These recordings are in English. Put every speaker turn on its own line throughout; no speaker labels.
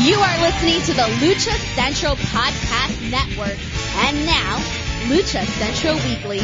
You are listening to the Lucha Central Podcast Network. And now, Lucha Central Weekly.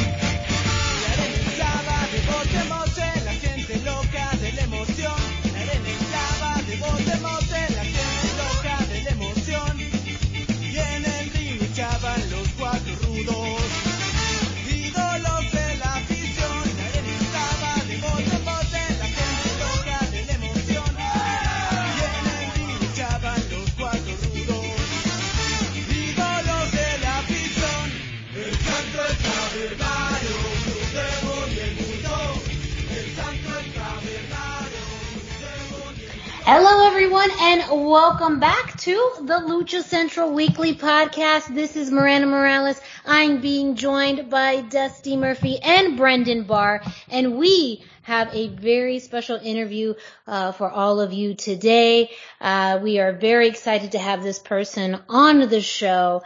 Hello, everyone, and welcome back to the Lucha Central Weekly Podcast. This is Miranda Morales. I'm being joined by Dusty Murphy and Brendan Barr, and we have a very special interview for all of you today. We are very excited to have this person on the show.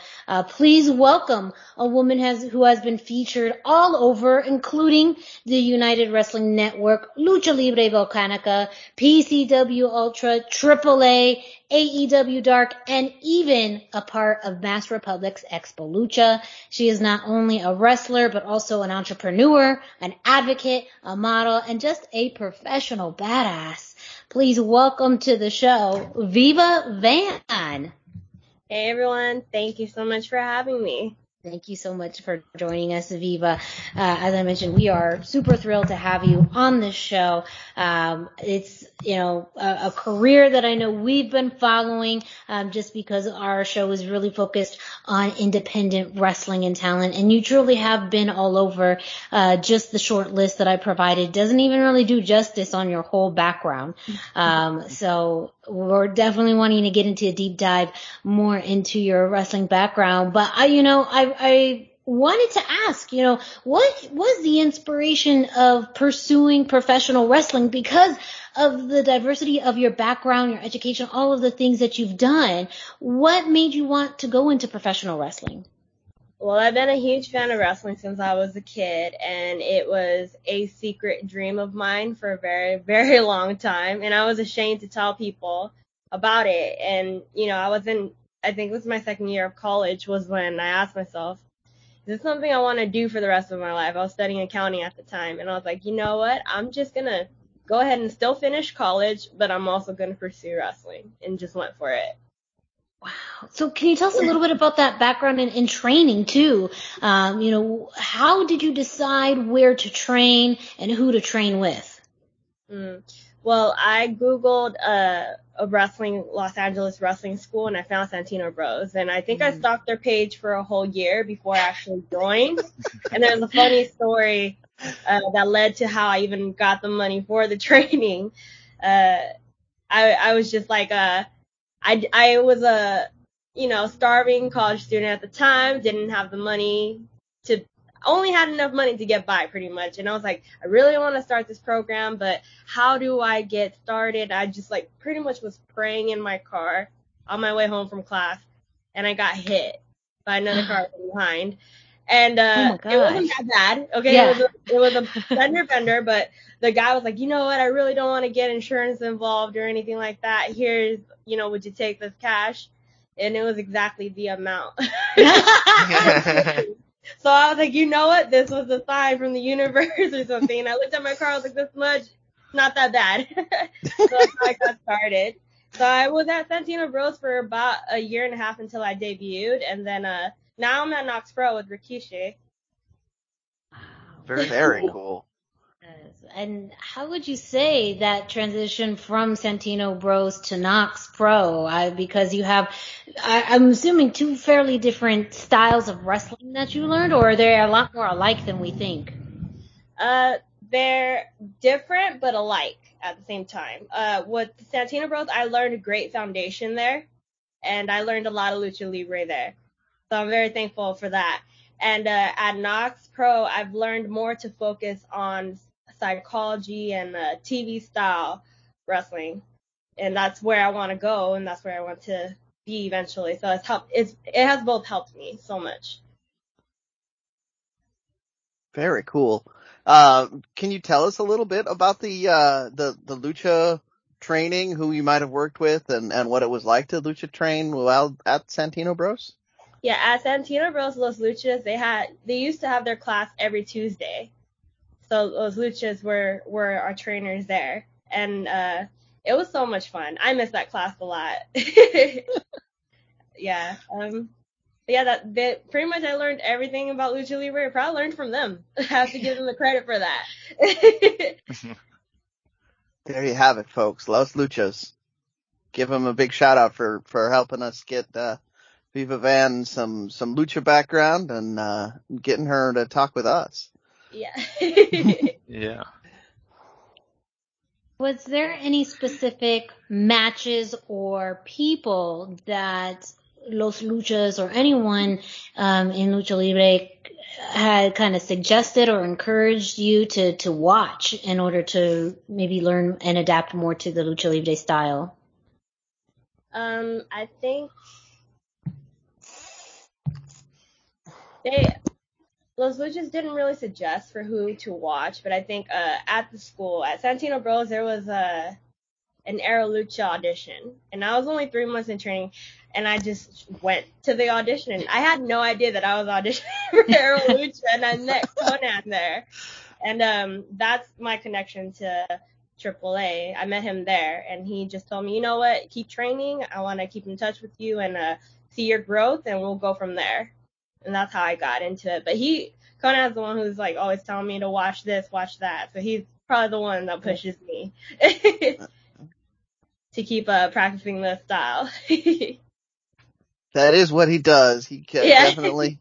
Please welcome a woman who has been featured all over, including the United Wrestling Network, Lucha Libre Volcanica, PCW Ultra, AAA, AEW Dark, and even a part of Mass Republic's Expo Lucha. She is not only a wrestler, but also an entrepreneur, an advocate, a model, and just a professional badass. Please welcome to the show, Viva Van.
Hey everyone, thank you so much for having me.
Thank you so much for joining us, Viva. As I mentioned, we are super thrilled to have you on this show. It's, a career that I know we've been following, just because our show is really focused on independent wrestling and talent. And you truly have been all over. Just the short list that I provided doesn't even really do justice on your whole background. So we're definitely wanting to get into a deep dive more into your wrestling background. But I wanted to ask, what was the inspiration of pursuing professional wrestling? Because of the diversity of your background, your education, all of the things that you've done, what made you want to go into professional wrestling?
Well, I've been a huge fan of wrestling since I was a kid, and it was a secret dream of mine for a very, very long time, and I was ashamed to tell people about it. And, I think it was my second year of college was when I asked myself, is this something I want to do for the rest of my life? I was studying accounting at the time, and I was like, you know what? I'm just going to go ahead and still finish college, but I'm also going to pursue wrestling, and just went for it.
Wow. So can you tell us a little bit about that background in training too? How did you decide where to train and who to train with?
Well, I Googled a Los Angeles wrestling school, and I found Santino Brothers. And I think I stalked their page for a whole year before I actually joined. And there's a funny story that led to how I even got the money for the training. I was just like, I was a, starving college student at the time, didn't have the money only had enough money to get by pretty much. And I was like, I really want to start this program, but how do I get started? I just pretty much was praying in my car on my way home from class, and I got hit by another car from behind. And it wasn't that bad. Okay, yeah. It was a fender bender, but the guy was like, you know what, I really don't want to get insurance involved or anything like that. Here's, would you take this cash? And it was exactly the amount. So I was like, you know what? This was a sign from the universe or something. And I looked at my car. I was like, this much, not that bad. So that's how I got started. So I was at Santino Bros for about a year and a half until I debuted. And then now I'm at Knox Pro with Rikishi.
Very cool.
And how would you say that transition from Santino Bros to Knox Pro? Because you have, I'm assuming, two fairly different styles of wrestling that you learned, or are they a lot more alike than we think?
They're different but alike at the same time. With Santino Bros, I learned a great foundation there, and I learned a lot of Lucha Libre there. So I'm very thankful for that. And at Knox Pro, I've learned more to focus on psychology and TV style wrestling, and that's where I want to go, and that's where I want to be eventually. So it has both helped me so much.
Very cool. Can you tell us a little bit about the Lucha training, who you might have worked with, and what it was like to lucha train while at Santino Bros?
Yeah, at Santino Bros Los Luchas, they used to have their class every Tuesday. So Los Luchas were our trainers there. And it was so much fun. I miss that class a lot. Yeah. Pretty much I learned everything about Lucha Libre. I probably learned from them. I have to give them the credit for that.
There you have it, folks. Los Luchas. Give them a big shout out for helping us get Viva Van some lucha background and getting her to talk with us.
Yeah.
Yeah.
Was there any specific matches or people that Los Luchas or anyone in Lucha Libre had kind of suggested or encouraged you to watch in order to maybe learn and adapt more to the Lucha Libre style?
I think Los Luchas didn't really suggest for who to watch, but I think at the school, at Santino Bros, there was an Aero Lucha audition, and I was only 3 months in training, and I just went to the audition. I had no idea that I was auditioning for Aero Lucha, and I met Conan there, and that's my connection to AAA. I met him there, and he just told me, you know what, keep training. I want to keep in touch with you and see your growth, and we'll go from there. And that's how I got into it. But Conan's the one who's like always telling me to watch this, watch that. So he's probably the one that pushes me to keep practicing the style.
That is what he does. He definitely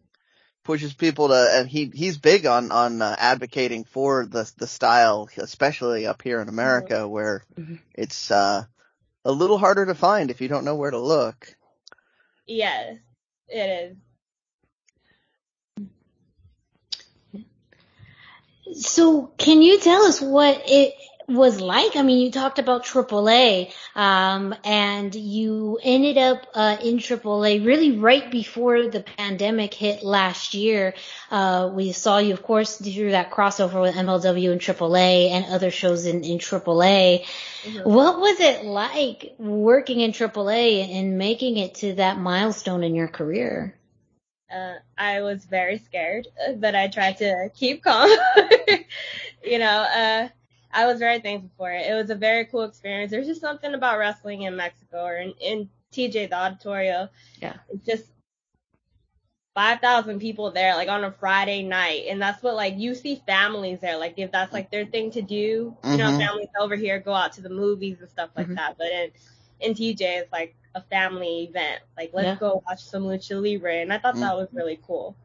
pushes people to, and he's big on advocating for the style, especially up here in America, where it's a little harder to find if you don't know where to look.
Yes, it is.
So can you tell us what it was like? I mean, you talked about AAA, and you ended up in AAA really right before the pandemic hit last year. We saw you, of course, through that crossover with MLW and AAA and other shows in AAA. Mm-hmm. What was it like working in AAA and making it to that milestone in your career?
I was very scared, but I tried to keep calm. I was very thankful for it. It was a very cool experience. There's just something about wrestling in Mexico or in TJ, the Auditorio. Yeah. It's just 5,000 people there, like on a Friday night. And that's what, like, you see families there. Like, if that's like their thing to do, families over here go out to the movies and stuff like that. But in TJ, it's like a family event. Like, let's go watch some Lucha Libre. And I thought that was really cool.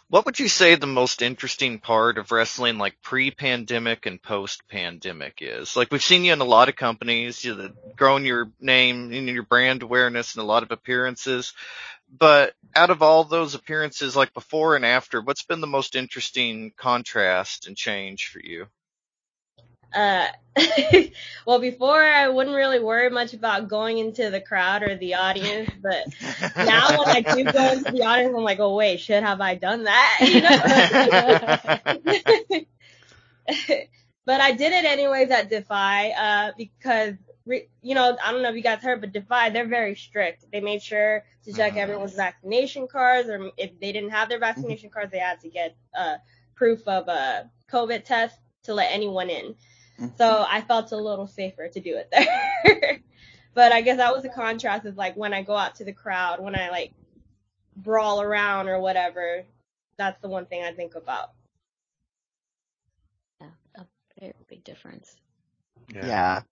What would you say the most interesting part of wrestling, like pre-pandemic and post-pandemic, is? Like, we've seen you in a lot of companies, you've grown your name and your brand awareness and a lot of appearances. But out of all those appearances, like before and after, what's been the most interesting contrast and change for you?
Well, before I wouldn't really worry much about going into the crowd or the audience, but now when I do go into the audience, I'm like, oh wait, have I done that? But I did it anyways at Defy, because, I don't know if you guys heard, but Defy, they're very strict. They made sure to check everyone's vaccination cards, or if they didn't have their vaccination cards, they had to get proof of a COVID test to let anyone in. So I felt a little safer to do it there. But I guess that was a contrast of, like, when I go out to the crowd, when I, like, brawl around or whatever, that's the one thing I think about.
Yeah, a very big difference.
Yeah.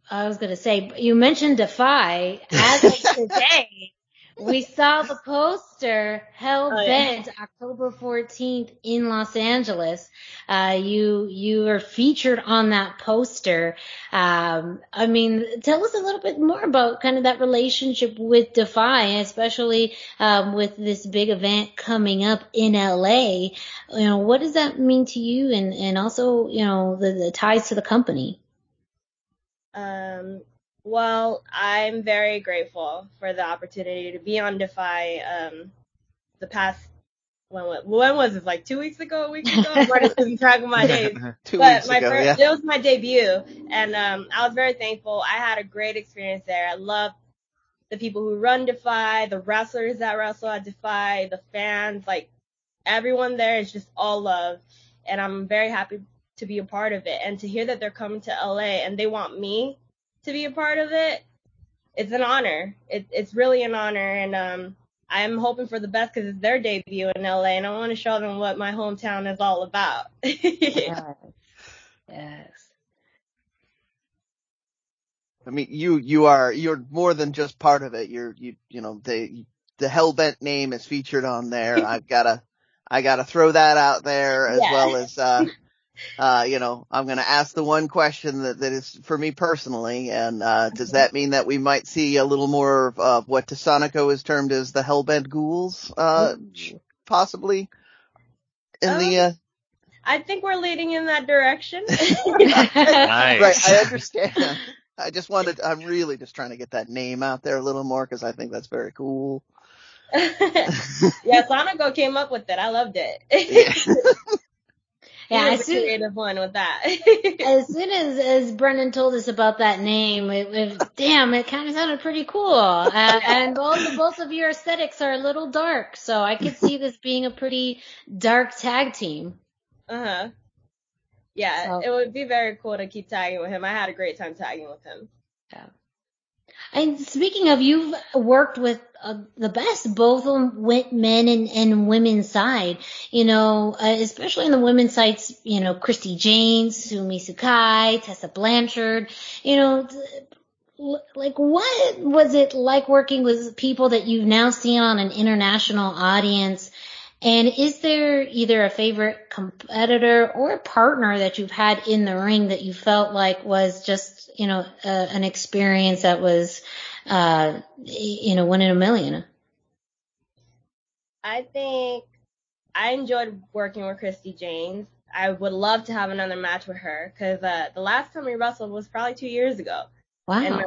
I was going to say, you mentioned Defy. As of today, we saw the poster, HellBent, October 14th in Los Angeles. You were featured on that poster. Tell us a little bit more about kind of that relationship with Defy, especially with this big event coming up in LA. What does that mean to you, and also, the ties to the company?
Well, I'm very grateful for the opportunity to be on Defy the past when was this? Like 2 weeks ago, a week ago? I'm already losing track of my days.
2 weeks ago, yeah.
It was my debut, and I was very thankful. I had a great experience there. I loved the people who run Defy, the wrestlers that wrestle at Defy, the fans, like everyone there is just all love, and I'm very happy to be a part of it. And to hear that they're coming to LA and they want me to be a part of it, it's an honor. It's really an honor, and I'm hoping for the best because it's their debut in LA, and I want to show them what my hometown is all about.
Yes.
I mean, you're more than just part of it. The HellBent name is featured on there. I gotta throw that out there as well as, I'm going to ask the one question that is for me personally. And, does that mean that we might see a little more of what Tasanico is termed as the HellBent ghouls, possibly in
I think we're leading in that direction.
Nice.
Right. I understand. I'm really just trying to get that name out there a little more because I think that's very cool.
Yeah, Sonico came up with it. I loved it.
Yeah,
he was a creative one with that.
As soon as Brendan told us about that name, it kind of sounded pretty cool. And both of your aesthetics are a little dark, so I could see this being a pretty dark tag team.
Uh-huh. Yeah, so it would be very cool to keep tagging with him. I had a great time tagging with him.
Yeah. And speaking of, you've worked with the best, both on men and women's side, especially on the women's sides, Christy James, Sumi Sakai, Tessa Blanchard, like what was it like working with people that you've now seen on an international audience? And is there either a favorite competitor or a partner that you've had in the ring that you felt like was just, an experience that was, one in a million?
I think I enjoyed working with Christy James. I would love to have another match with her because the last time we wrestled was probably 2 years ago.
Wow.
And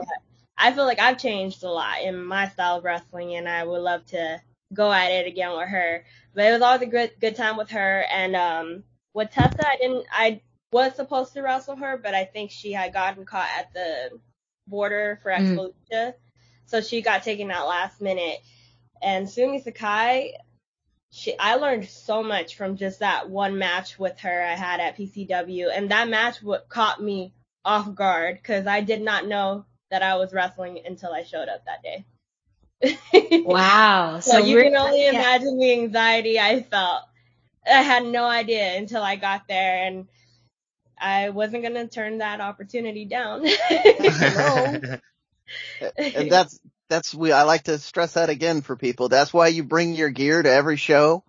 I feel like I've changed a lot in my style of wrestling, and I would love to go at it again with her. But it was always a good time with her. And with Tessa, I was supposed to wrestle her, but I think she had gotten caught at the border for Expo Lucha, so she got taken out last minute. And Sumi Sakai, I learned so much from just that one match with her I had at PCW, and that match caught me off guard because I did not know that I was wrestling until I showed up that day.
Wow.
So you can only imagine the anxiety I felt. I had no idea until I got there, and I wasn't going to turn that opportunity down.
No. And I like to stress that again for people. That's why you bring your gear to every show,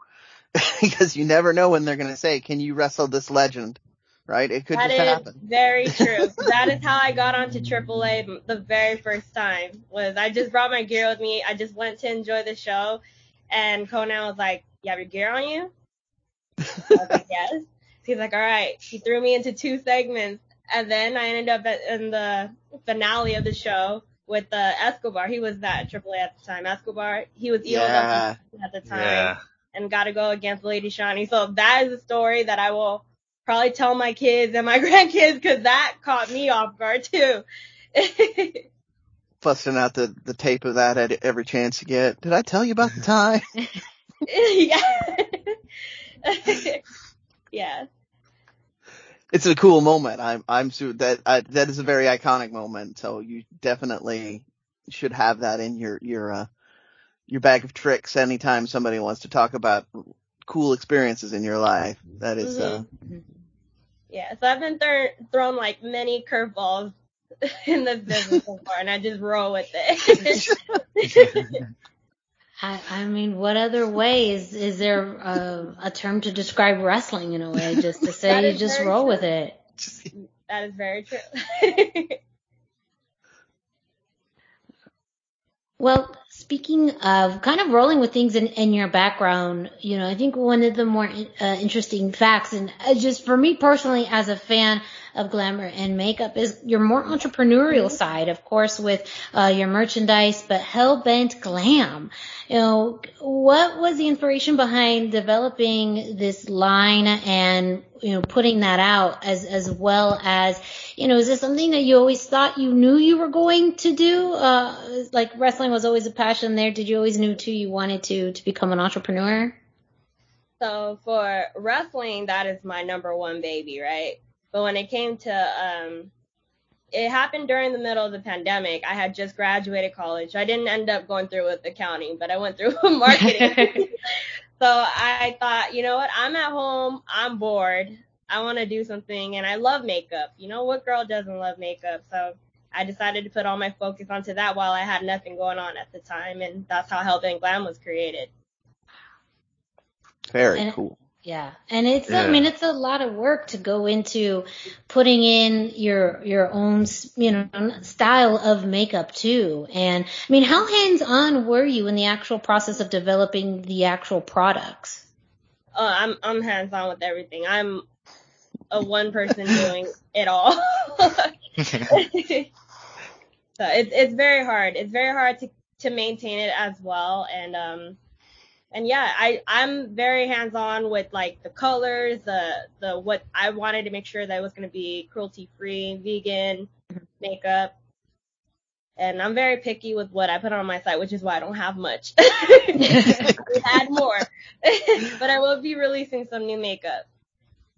because you never know when they're going to say, can you wrestle this legend? Right? It could just happen.
That is very true. That is how I got onto AAA the very first time. Was I just brought my gear with me. I just went to enjoy the show, and Conan was like, "You have your gear on you?" I was like, "Yes." He's like, "All right." He threw me into 2 segments, and then I ended up in the finale of the show with Escobar. He was at AAA at the time. Escobar, he was EOW at the time, and got to go against Lady Shani. So that is a story that I will probably tell my kids and my grandkids, because that caught me off guard too.
Busting out the tape of that at every chance you get. Did I tell you about the time?
Yeah. Yeah.
It's a cool moment. I'm sure that is a very iconic moment. So you definitely should have that in your bag of tricks anytime somebody wants to talk about cool experiences in your life. That is,
Yeah, so I've been thrown like many curveballs in this business so far, and I just roll with it.
I mean, what other way is there a term to describe wrestling in a way? Just to say you just roll with it.
That is very true.
Well, speaking of kind of rolling with things in your background, I think one of the more interesting facts, and just for me personally as a fan, of glamour and makeup is your more entrepreneurial side, of course, with your merchandise, but HellBent Glam. What was the inspiration behind developing this line and, putting that out as well as, is this something that you always thought you knew you were going to do? Like wrestling was always a passion there. Did you always knew too you wanted to become an entrepreneur?
So for wrestling, that is my number one baby, right? But when it came to, it happened during the middle of the pandemic. I had just graduated college. I didn't end up going through with accounting, but I went through marketing. So I thought, you know what? I'm at home. I'm bored. I want to do something, and I love makeup. What girl doesn't love makeup? So I decided to put all my focus onto that while I had nothing going on at the time, and that's how HellBent Glam was created.
Very cool.
Yeah. And it's a lot of work to go into putting in your own, style of makeup too. And how hands-on were you in the actual process of developing the actual products?
I'm hands-on with everything. I'm a one person doing it all. So it's very hard. It's very hard to maintain it as well. And yeah, I'm very hands-on with like the colors, the what I wanted to make sure that it was going to be cruelty-free, vegan makeup. And I'm very picky with what I put on my site, which is why I don't have much. We had more. But I will be releasing some new makeup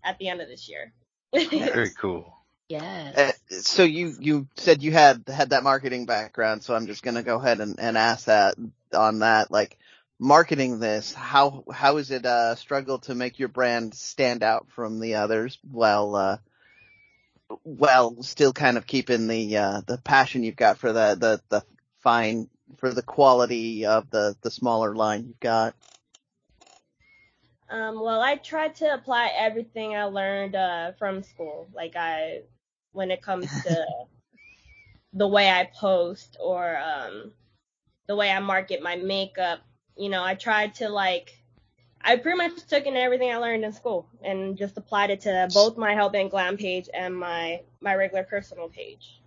at the end of this year.
Very cool.
Yes.
So you said you had that marketing background, so I'm just going to go ahead and ask that on that. Like, marketing this, how is it a struggle to make your brand stand out from the others while still kind of keeping the passion you've got for the fine, for the quality of the smaller line you've got?
Well, I tried to apply everything I learned from school. Like when it comes to the way I post or the way I market my makeup, I tried to I pretty much took in everything I learned in school and just applied it to both my HellBent Glam page and my regular personal page.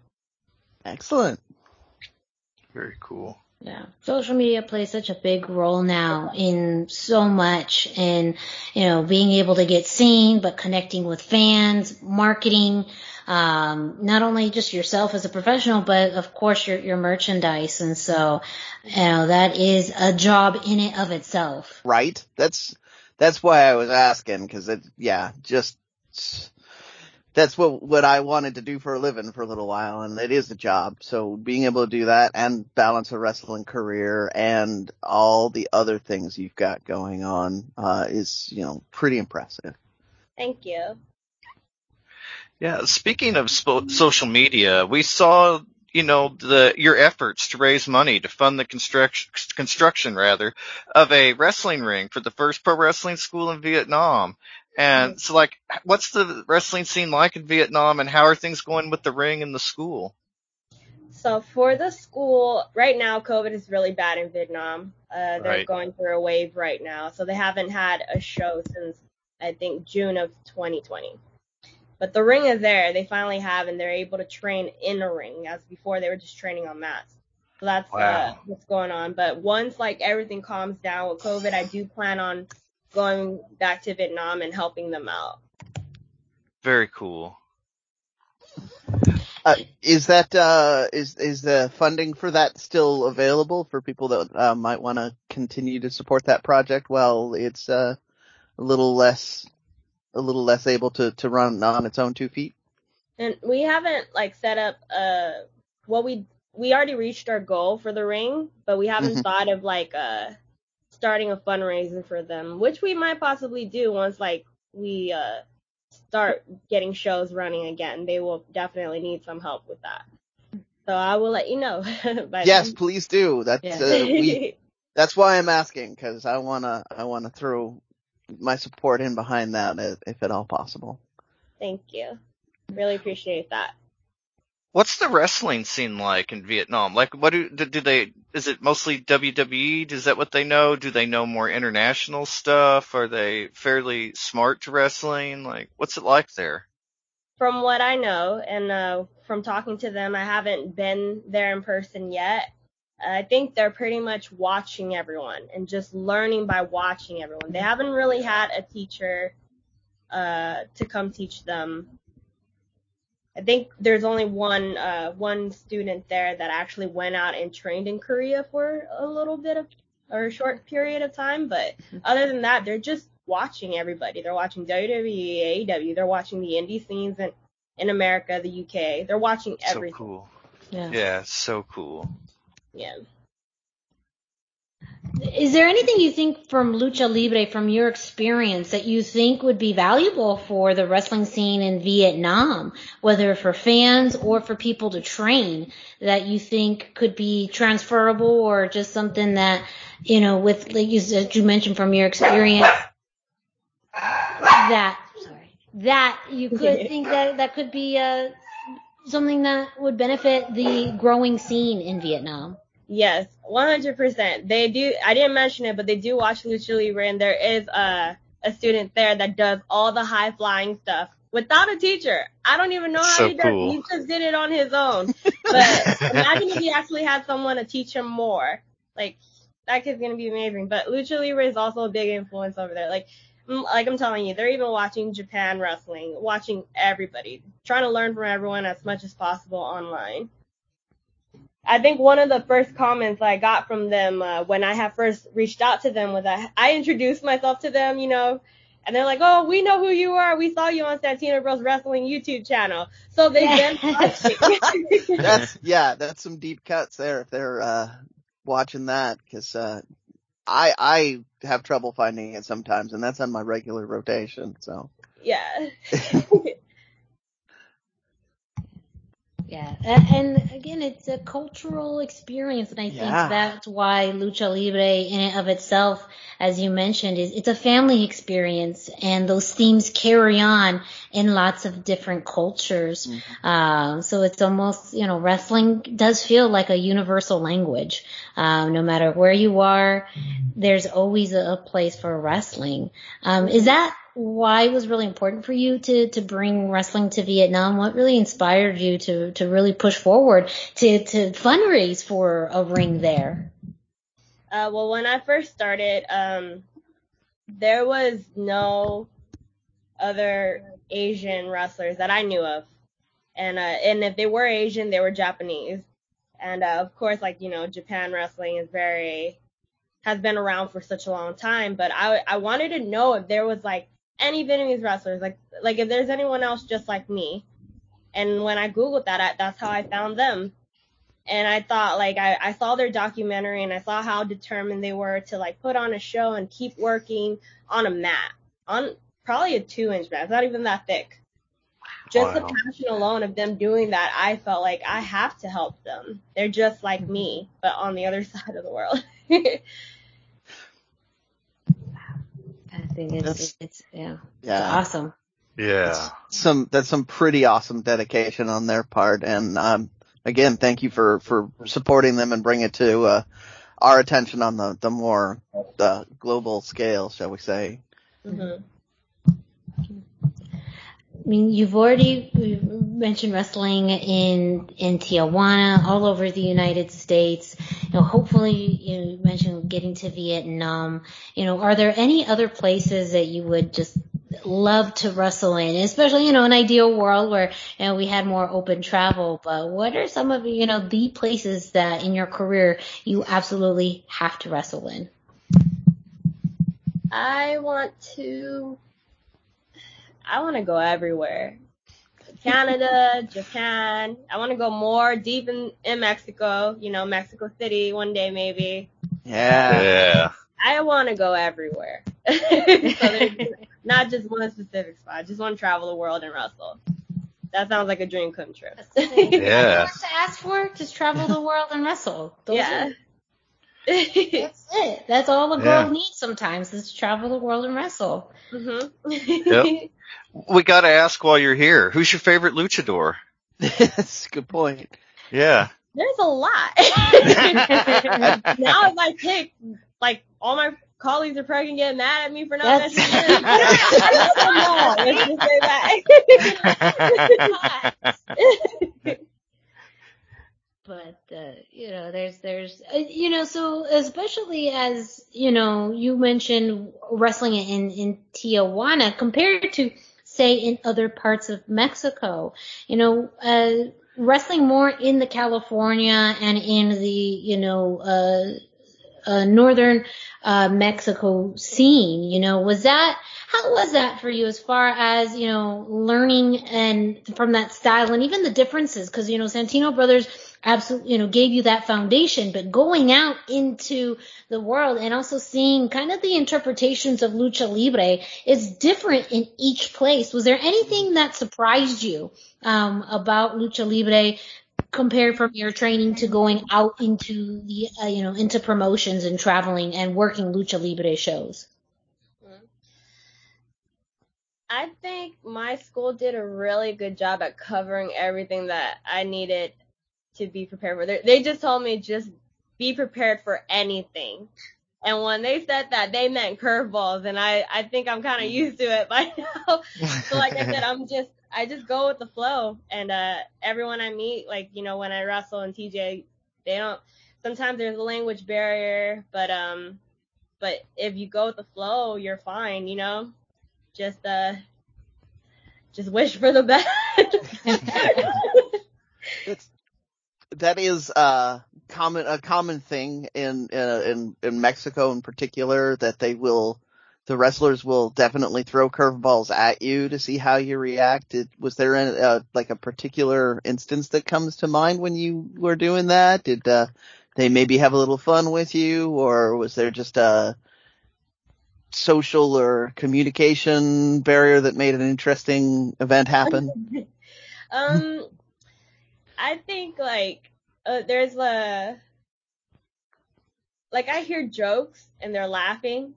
Excellent.
Very cool.
Yeah. Social media plays such a big role now in so much, and, being able to get seen, but connecting with fans, marketing, not only just yourself as a professional, but of course your merchandise. And so, that is a job in and of itself.
Right. That's why I was asking, cause that's what I wanted to do for a living for a little while, and it is a job. So being able to do that and balance a wrestling career and all the other things you've got going on, is, pretty impressive.
Thank you.
Yeah. Speaking of social media, we saw, your efforts to raise money to fund the construction of a wrestling ring for the first pro wrestling school in Vietnam. And so, what's the wrestling scene like in Vietnam, and how are things going with the ring and the school?
So for the school, right now, COVID is really bad in Vietnam. They're going through a wave right now. So they haven't had a show since, I think, June of 2020. But the ring is there. They finally have, and they're able to train in a ring, as before they were just training on mats. So that's what's going on. But once, everything calms down with COVID, I do plan on going back to Vietnam and helping them out.
Very cool.
Is that is the funding for that still available for people that might want to continue to support that project while it's a little less able to run on its own 2 feet?
And we haven't set up we already reached our goal for the ring, but we haven't thought of starting a fundraiser for them, which we might possibly do once we start getting shows running again. They will definitely need some help with that. So I will let you know.
Yes, please do. That's why I'm asking, because I wanna throw my support in behind that if at all possible.
Thank you. Really appreciate that.
What's the wrestling scene like in Vietnam? What do they, is it mostly WWE? Is that what they know? Do they know more international stuff? Are they fairly smart to wrestling? What's it like there?
from what I know and from talking to them, I haven't been there in person yet. I think they're pretty much watching everyone and just learning by watching everyone. They haven't really had a teacher to come teach them. I think there's only one student there that actually went out and trained in Korea for a little bit of or a short period of time. But other than that, they're just watching everybody. They're watching WWE, AEW. They're watching the indie scenes in America, the UK. They're watching everything.
So cool.
Yeah,
so cool.
Yeah.
Is there anything you think from Lucha Libre, from your experience, that you think would be valuable for the wrestling scene in Vietnam, whether for fans or for people to train, that you think could be transferable, or just something that, with, like you mentioned from your experience, that you could think that could be something that would benefit the growing scene in Vietnam?
Yes, 100%. They do. I didn't mention it, but they do watch Lucha Libre, and there is a student there that does all the high flying stuff without a teacher. I don't even know how he does.
Cool.
He just did it on his own. But imagine if he actually had someone to teach him more. Like, that kid's gonna be amazing. But Lucha Libre is also a big influence over there. Like I'm telling you, they're even watching Japan wrestling, watching everybody, trying to learn from everyone as much as possible online. I think one of the first comments I got from them when I had first reached out to them was that I introduced myself to them, and they're like, "Oh, we know who you are. We saw you on Santino Brothers Wrestling YouTube channel." So they've been watching.
That's some deep cuts there if they're watching that, because I have trouble finding it sometimes, and that's on my regular rotation. So
yeah.
Yeah, and again, it's a cultural experience, and I think that's why Lucha Libre in and of itself, as you mentioned, it's a family experience, and those themes carry on in lots of different cultures. Mm-hmm. So it's almost, wrestling does feel like a universal language. No matter where you are, there's always a place for wrestling. Is that why it was really important for you to bring wrestling to Vietnam? What really inspired you to really push forward to fundraise for a ring there?
Well, when I first started, there was no other Asian wrestlers that I knew of. And if they were Asian, they were Japanese. And, of course, Japan wrestling has been around for such a long time. But I wanted to know if there was, any Vietnamese wrestlers, like if there's anyone else just like me. And when I Googled that, that's how I found them. And I thought, I saw their documentary, and I saw how determined they were to, put on a show and keep working on a mat, on probably a 2-inch mat. It's not even that thick. Just the passion alone of them doing that, I felt like I have to help them. They're just like me, but on the other side of the world.
I think it's awesome.
Yeah.
That's some pretty awesome dedication on their part. And, again, thank you for supporting them and bringing it to, our attention on the more, global scale, shall we say.
Mm-hmm.
I mean, you've mentioned wrestling in Tijuana, all over the United States. Hopefully, you mentioned getting to Vietnam. Are there any other places that you would just love to wrestle in, especially, an ideal world where, we had more open travel? But what are some of, the places that in your career you absolutely have to wrestle in?
I want to go everywhere. Canada, Japan. I want to go more deep in Mexico, Mexico City one day maybe.
Yeah.
I want to go everywhere. So there's not just one specific spot. I just want to travel the world and wrestle. That sounds like a dream come true.
Yeah.
That's to ask for, just travel the world and wrestle.
Yeah.
That's it. That's all a girl needs sometimes, is to travel the world and wrestle.
Mm-hmm.
Yep. We got to ask while you're here, who's your favorite luchador?
That's a good point.
Yeah.
There's a lot. Now if I pick, all my colleagues are probably gonna get mad at me for not mentioning this. I don't know. Let's just say that.
But, there's, so especially as, you mentioned wrestling in Tijuana compared to, say, in other parts of Mexico, wrestling more in the California and in the, northern Mexico scene, how was that for you as far as, learning and from that style and even the differences? Because, Santino Brothers absolutely, gave you that foundation, but going out into the world and also seeing kind of the interpretations of Lucha Libre is different in each place. Was there anything that surprised you about Lucha Libre compared from your training to going out into the, into promotions and traveling and working Lucha Libre shows?
I think my school did a really good job at covering everything that I needed to be prepared for. They just told me just be prepared for anything. And when they said that, they meant curveballs, and I think I'm kind of used to it by now. So like I said, I just go with the flow, and everyone I meet, like, when I wrestle in TJ, sometimes there's a language barrier, but if you go with the flow, you're fine, just wish for the best.
That is a common thing in Mexico in particular, that the wrestlers will definitely throw curveballs at you to see how you react. Was there a particular instance that comes to mind when you were doing that? Did they maybe have a little fun with you, or was there just a social or communication barrier that made an interesting event happen?
I think there's I hear jokes and they're laughing,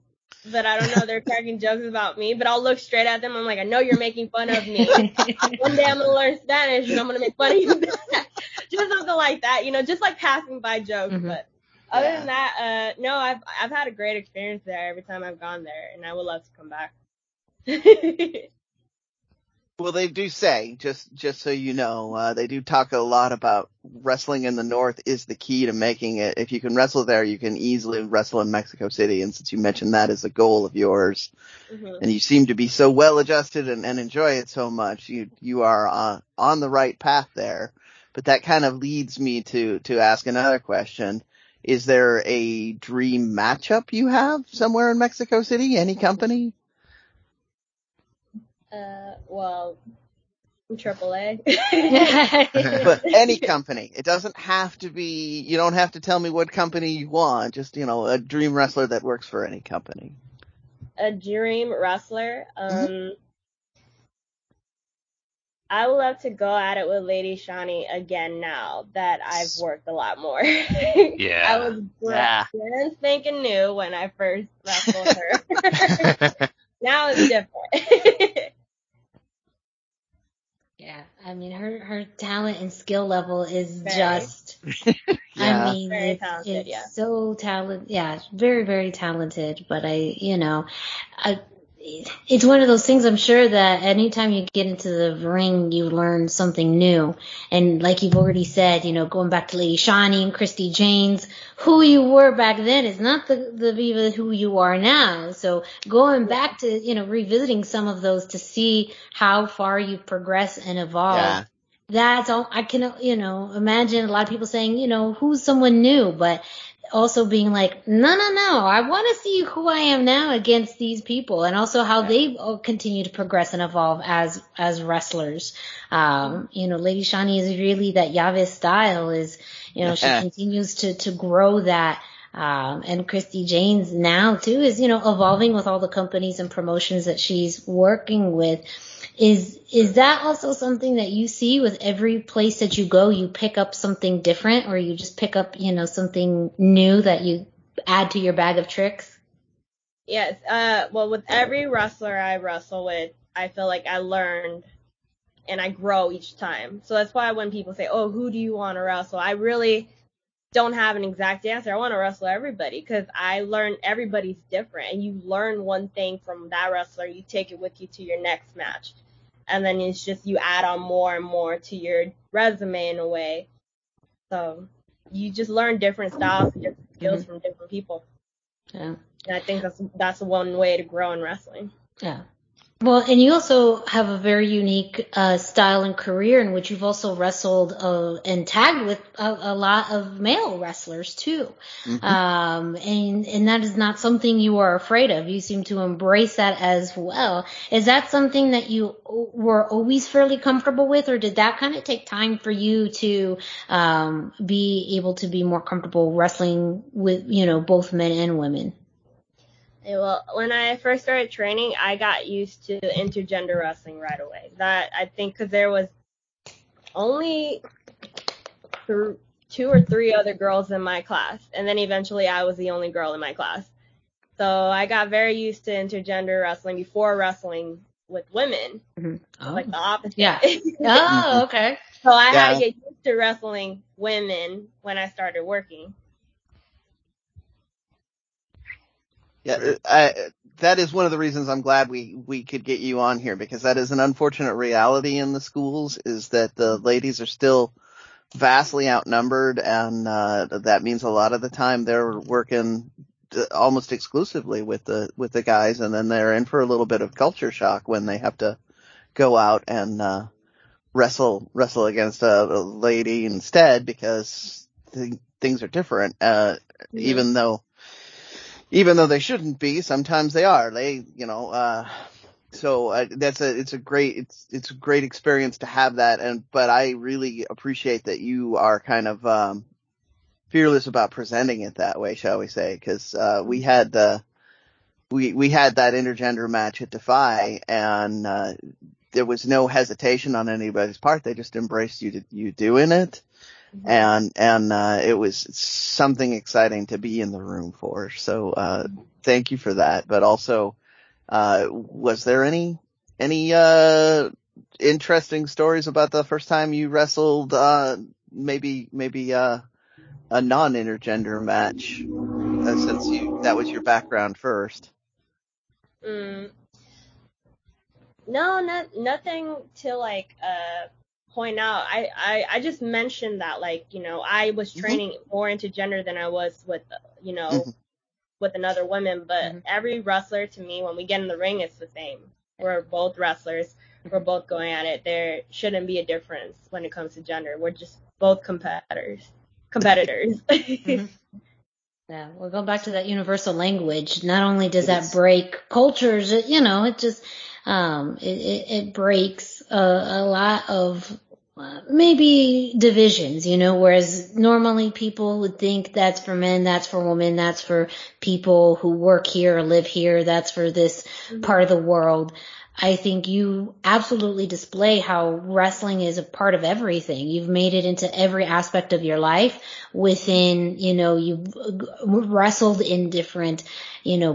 but I don't know they're cracking jokes about me, but I'll look straight at them. I'm like, I know you're making fun of me. One day I'm going to learn Spanish and I'm going to make fun of you back. Just something like that, just like passing by jokes. Mm-hmm. But other than that, no, I've had a great experience there every time I've gone there, and I would love to come back.
Well, they do say, just so you know, they do talk a lot about wrestling in the North is the key to making it. If you can wrestle there, you can easily wrestle in Mexico City. And since you mentioned that as a goal of yours, mm-hmm. and you seem to be so well adjusted and enjoy it so much, you are on the right path there. But that kind of leads me to ask another question. Is there a dream matchup you have somewhere in Mexico City? Any company?
Well, AAA.
But any company. It doesn't have to be, you don't have to tell me what company you want. Just, a dream wrestler that works for any company.
A dream wrestler? I would love to go at it with Lady Shani again now that I've worked a lot more.
Yeah.
I was brand spanking new when I first wrestled her. Now it's different.
Yeah, I mean, her talent and skill level is just,
yeah.
I mean,
very talented,
it's so talented. Yeah, very, very talented. But it's one of those things, I'm sure, that anytime you get into the ring, you learn something new. And like you've already said, going back to Lady Shani and Christy Janes, who you were back then is not the Viva who you are now. So going back to, revisiting some of those to see how far you've progressed and evolved.
Yeah.
That's all I can, imagine a lot of people saying, who's someone new, but also being like, no, I want to see who I am now against these people, and also how they continue to progress and evolve as wrestlers. Lady Shani is really that Yave style is, she continues to grow that. And Christy Janes now too is, evolving with all the companies and promotions that she's working with. Is that also something that you see with every place that you go? You pick up something different, or you just pick up, something new that you add to your bag of tricks?
Yes. Well, with every wrestler I wrestle with, I feel like I learned and I grow each time. So that's why when people say, oh, who do you want to wrestle? I really don't have an exact answer. I want to wrestle everybody because I learned everybody's different, and you learn one thing from that wrestler, you take it with you to your next match, and then it's just you add on more and more to your resume in a way. So you just learn different styles and different skills from different people.
Yeah.
And I think that's one way to grow in wrestling.
Yeah. Well, and you also have a very unique style and career in which you've also wrestled and tagged with a lot of male wrestlers too. And that is not something you are afraid of. You seem to embrace that as well. Is that something that you were always fairly comfortable with, or did that kind of take time for you to be able to be more comfortable wrestling with, both men and women?
Well, when I first started training, I got used to intergender wrestling right away. That, I think, because there was only 2 or 3 other girls in my class, and then eventually I was the only girl in my class. So I got very used to intergender wrestling before wrestling with women, like the opposite.
Yeah. Oh, okay.
So I had to get used to wrestling women when I started working.
Yeah, that is one of the reasons I'm glad we could get you on here, because that is an unfortunate reality in the schools, is that the ladies are still vastly outnumbered, and that means a lot of the time they're working almost exclusively with the guys, and then they're in for a little bit of culture shock when they have to go out and wrestle against a lady instead, because things are different, even though they shouldn't be, sometimes they are. So it's a great experience to have that. But I really appreciate that you are kind of fearless about presenting it that way, shall we say? Because we had that intergender match at Defy, and there was no hesitation on anybody's part. They just embraced you doing it. And it was something exciting to be in the room for. So, thank you for that. But also, was there any interesting stories about the first time you wrestled, maybe a non-intergender match, since that was your background first?
No, nothing to point out. I just mentioned that, I was training more intergender than I was with, with another woman, but every wrestler, to me, when we get in the ring, it's the same. We're both wrestlers. We're both going at it. There shouldn't be a difference when it comes to gender. We're just both competitors.
Yeah, we'll go back to that universal language. Not only does that break cultures, it just, it breaks a lot of maybe divisions, whereas normally people would think that's for men, that's for women, that's for people who work here or live here, that's for this part of the world. I think you absolutely display how wrestling is a part of everything. You've made it into every aspect of your life within, you've wrestled in different,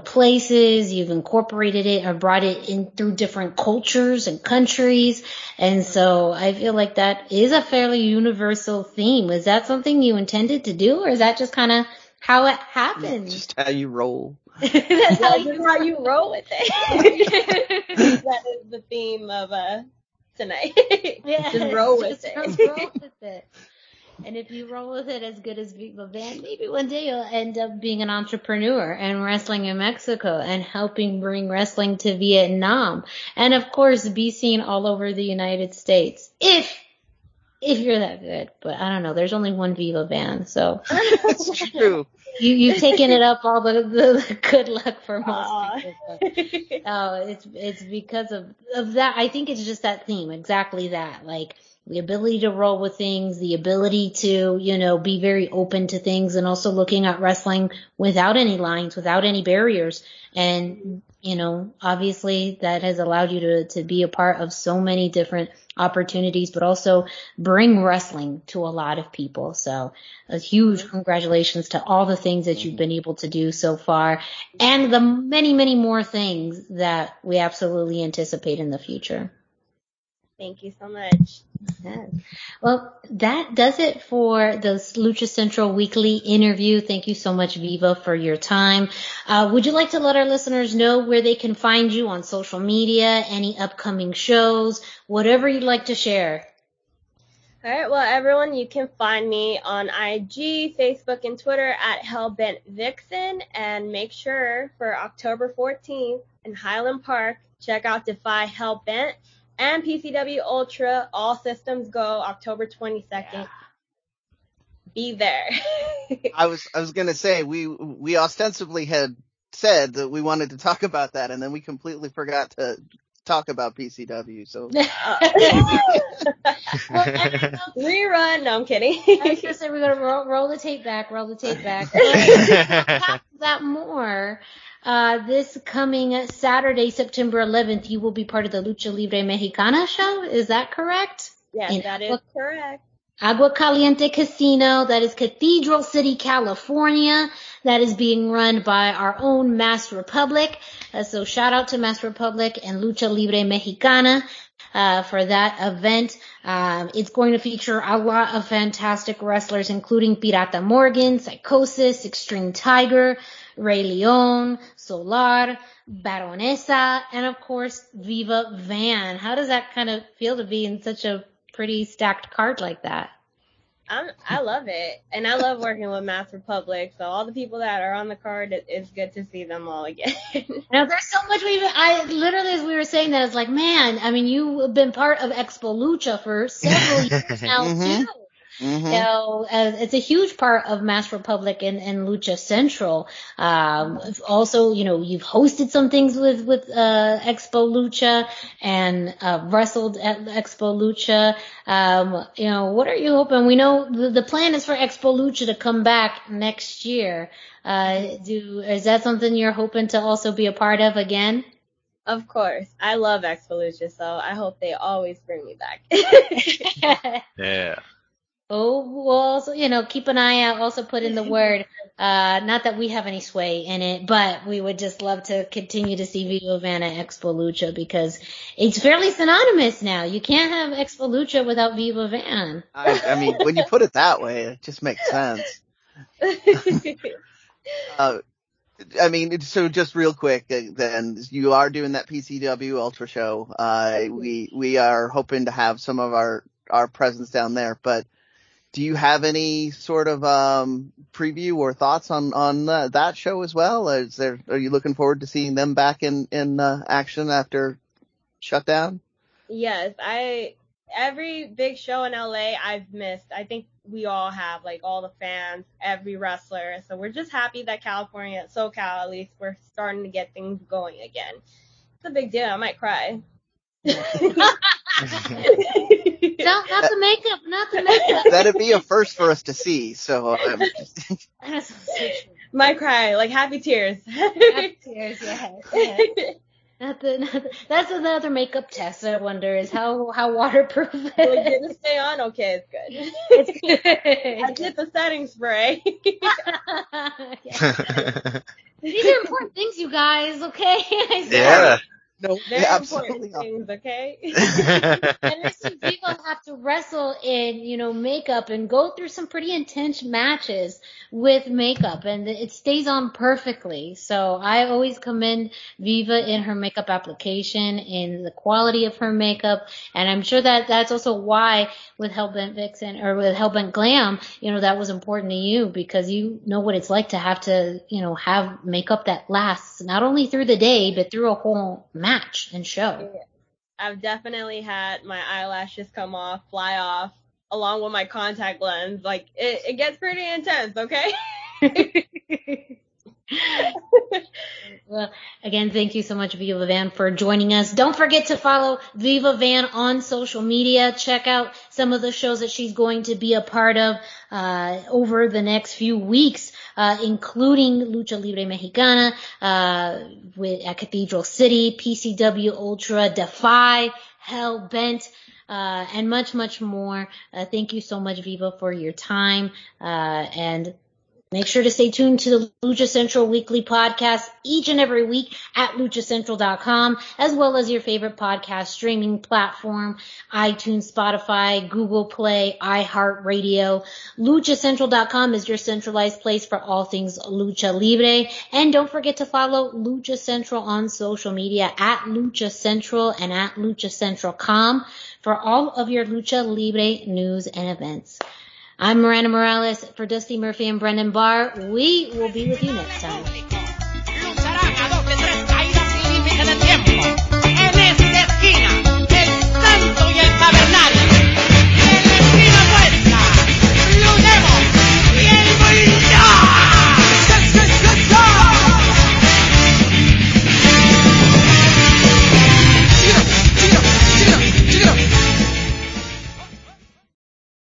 places. You've incorporated it or brought it in through different cultures and countries. And so I feel like that is a fairly universal theme. Is that something you intended to do, or is that just kind of how it happened?
Just how you roll.
That's how you roll with it. That is the theme of tonight.
Yeah,
just roll with
it. Roll with it. And if you roll with it as good as Viva, maybe one day you'll end up being an entrepreneur and wrestling in Mexico and helping bring wrestling to Vietnam, and of course be seen all over the United States. If you're that good, but I don't know. There's only one Viva band, so
that's true.
You've taken it up all the good luck for most people. But, it's because of that. I think it's just that theme, exactly that, like the ability to roll with things, the ability to, be very open to things, and also looking at wrestling without any lines, without any barriers. And, obviously that has allowed you to be a part of so many different opportunities, but also bring wrestling to a lot of people. So a huge congratulations to all the things that you've been able to do so far, and the many, many more things that we absolutely anticipate in the future.
Thank you so much.
Yes. Well, that does it for the Lucha Central Weekly interview. Thank you so much, Viva, for your time. Would you like to let our listeners know where they can find you on social media, any upcoming shows, whatever you'd like to share?
All right, well, everyone, you can find me on IG, Facebook, and Twitter at HellBent Vixen, and make sure for October 14th in Highland Park, check out Defy HellBent and PCW Ultra, All Systems Go, October 22nd. Yeah. Be there.
I was gonna say we ostensibly had said that we wanted to talk about that, and then we completely forgot to talk about PCW. So
rerun. No, I'm kidding.
I was gonna say we're gonna roll the tape back. After that more. This coming Saturday, September 11th, you will be part of the Lucha Libre Mexicana show. Is that correct?
Yes, that is correct.
Agua Caliente Casino, that is Cathedral City, California. That is being run by our own Mass Republic. So shout out to Mass Republic and Lucha Libre Mexicana for that event. It's going to feature a lot of fantastic wrestlers, including Pirata Morgan, Psychosis, Extreme Tiger, Rey Leon, Solar, Baronesa, and of course, Viva Van. How does that kind of feel to be in such a pretty stacked card like that?
I love it, and I love working with Mass Republic. So all the people that are on the card, it's good to see them all again.
Now there's so much I literally, as we were saying that, it's like, man, I mean, you've been part of Expo Lucha for several years now too. Mm-hmm. You know, it's a huge part of Mass Republic and Lucha Central. Also, you know, you've hosted some things with Expo Lucha and wrestled at Expo Lucha. You know, what are you hoping? We know the plan is for Expo Lucha to come back next year. Is that something you're hoping to also be a part of again?
Of course. I love Expo Lucha, so I hope they always bring me back.
Yeah.
Oh, well, so, you know, keep an eye out. Also put in the word. Not that we have any sway in it, but we would just love to continue to see Viva Van at Expo Lucha because it's fairly synonymous now. You can't have Expo Lucha without Viva Van.
I mean, when you put it that way, it just makes sense. I mean, so just real quick, then you are doing that PCW Ultra show. We are hoping to have some of our presence down there, but do you have any sort of preview or thoughts on that show as well? Are you looking forward to seeing them back in action after shutdown?
Yes, every big show in LA I've missed. I think we all have, like all the fans, every wrestler. So we're just happy that California, SoCal at least, we're starting to get things going again. It's a big deal. I might cry.
Not the makeup.
That'd be a first for us to see. So
might cry, like happy tears.
Happy tears, yes. That's another makeup test. I wonder is how waterproof it is.
Will it stay on? Okay, it's good. I did the setting spray.
These are important things, you guys. Okay.
Yeah.
No,
very
absolutely
important things, okay?
And listen, people have to wrestle in, you know, makeup and go through some pretty intense matches with makeup, and it stays on perfectly. So I always commend Viva in her makeup application, in the quality of her makeup, and I'm sure that that's also why with HellBent Vixen or with HellBent Glam, you know, that was important to you because you know what it's like to have to, you know, have makeup that lasts not only through the day but through a whole match and show.
I've definitely had my eyelashes come off, fly off, along with my contact lens. Like, it gets pretty intense, okay?
Well, again, thank you so much, Viva Van, for joining us. Don't forget to follow Viva Van on social media. Check out some of the shows that she's going to be a part of over the next few weeks, including Lucha Libre Mexicana at Cathedral City, PCW Ultra, Defy, HellBent, and much, much more. Thank you so much, Viva, for your time, and Make sure to stay tuned to the Lucha Central Weekly Podcast each and every week at luchacentral.com, as well as your favorite podcast streaming platform, iTunes, Spotify, Google Play, iHeartRadio. luchacentral.com is your centralized place for all things Lucha Libre. And don't forget to follow Lucha Central on social media at Lucha Central and at luchacentral.com for all of your Lucha Libre news and events. I'm Miranda Morales for Dusty Murphy and Brendan Barr. We will be with you next time.
Lucharán a 2 que 3 caídas sin límite de tiempo. En esta esquina, el santo y el tabernario.